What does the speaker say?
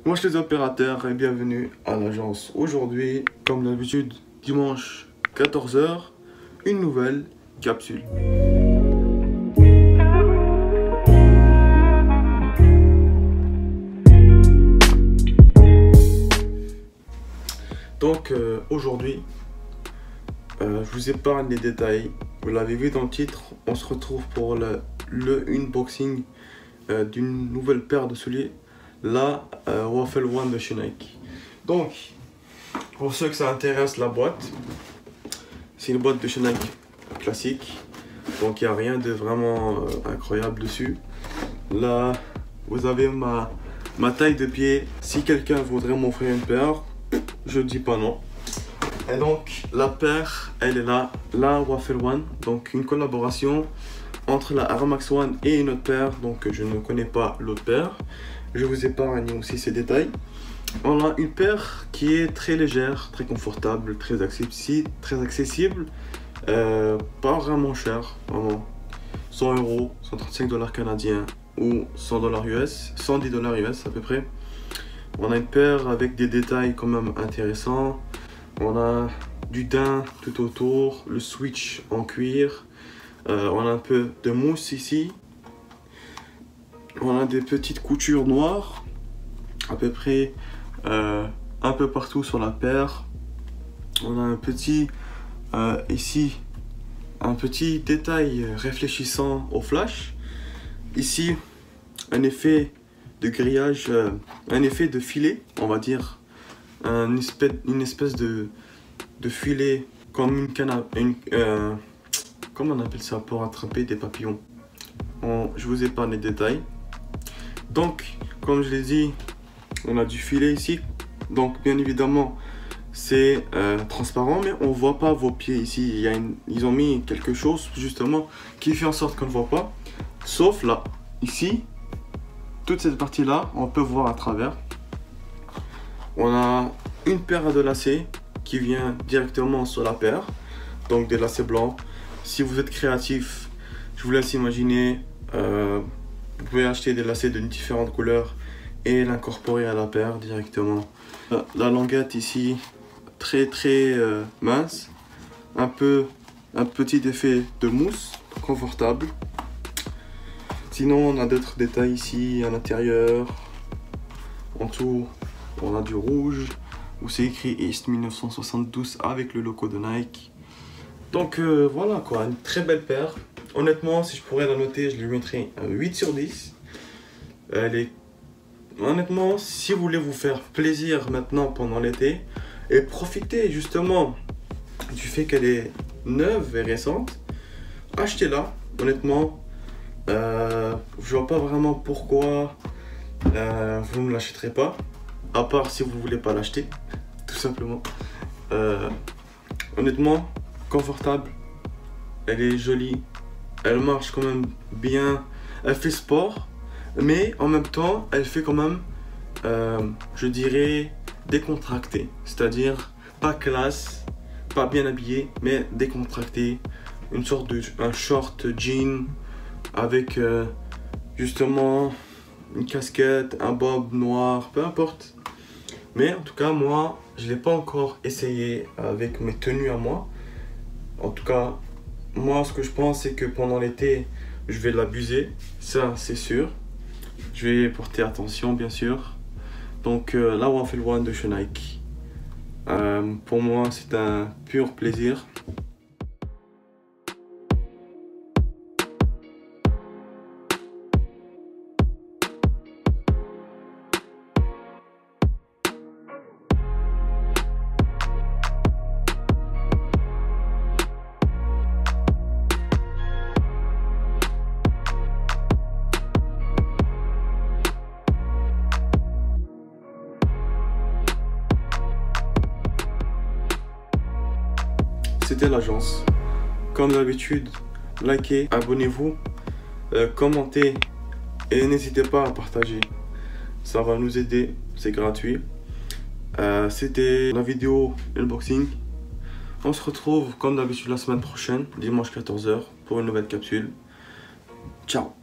Moi je suis les opérateurs et bienvenue à l'agence. Aujourd'hui, comme d'habitude, dimanche 14 h, une nouvelle capsule. Donc aujourd'hui, je vous épargne les détails. Vous l'avez vu dans le titre, on se retrouve pour le unboxing d'une nouvelle paire de souliers, la Waffle One de chez Nike. Donc, pour ceux que ça intéresse, la boîte, c'est une boîte de chez Nike classique. Donc il n'y a rien de vraiment incroyable dessus. Là, vous avez ma taille de pied. Si quelqu'un voudrait m'offrir une paire, je dis pas non. Et donc la paire, elle est là, la Waffle One. Donc une collaboration entre la Air Max One et une autre paire. Donc je ne connais pas l'autre paire. Je vous épargne aussi ces détails. On a une paire qui est très légère, très confortable, très accessible. Pas vraiment cher, vraiment. 100 €, 135 $ canadiens ou 100 $ US, 110 $ US à peu près. On a une paire avec des détails quand même intéressants. On a du daim tout autour, le switch en cuir. On a un peu de mousse ici. On a des petites coutures noires à peu près un peu partout sur la paire. On a un petit ici un petit détail réfléchissant au flash. Ici un effet de grillage, un effet de filet, on va dire, une espèce de filet comme une canne à, comment on appelle ça pour attraper des papillons. Je vous épargne les détails. Donc comme je l'ai dit, on a du filet ici, donc bien évidemment c'est transparent, mais on voit pas vos pieds ici. Ils ont mis quelque chose justement qui fait en sorte qu'on ne voit pas, sauf là, ici, toute cette partie là, on peut voir à travers. On a une paire de lacets qui vient directement sur la paire, donc des lacets blancs. Si vous êtes créatif, je vous laisse imaginer, vous pouvez acheter des lacets de différentes couleurs et l'incorporer à la paire directement. La languette ici, très mince, un petit effet de mousse, confortable. Sinon on a d'autres détails ici à l'intérieur. En dessous on a du rouge où c'est écrit East 1972 avec le logo de Nike. Donc voilà quoi, une très belle paire. Honnêtement, si je pourrais la noter, je lui mettrais un 8 sur 10. Elle est... Honnêtement, si vous voulez vous faire plaisir maintenant pendant l'été et profiter justement du fait qu'elle est neuve et récente, achetez-la. Honnêtement, je vois pas vraiment pourquoi vous ne l'achèterez pas, à part si vous voulez pas l'acheter, tout simplement. Honnêtement, confortable, elle est jolie, elle marche quand même bien, elle fait sport, mais en même temps elle fait quand même, je dirais, décontracté, c'est-à-dire pas classe, pas bien habillé, mais décontracté, une sorte de un short jean avec justement une casquette, un bob noir, peu importe. Mais en tout cas moi je l'ai pas encore essayé avec mes tenues à moi. En tout cas moi ce que je pense c'est que pendant l'été je vais l'abuser, ça c'est sûr. Je vais porter attention bien sûr. Donc la Waffle One de chez Nike, pour moi c'est un pur plaisir. C'était l'agence. Comme d'habitude, likez, abonnez-vous, commentez et n'hésitez pas à partager. Ça va nous aider, c'est gratuit. C'était la vidéo unboxing. On se retrouve comme d'habitude la semaine prochaine, dimanche 14 h, pour une nouvelle capsule. Ciao!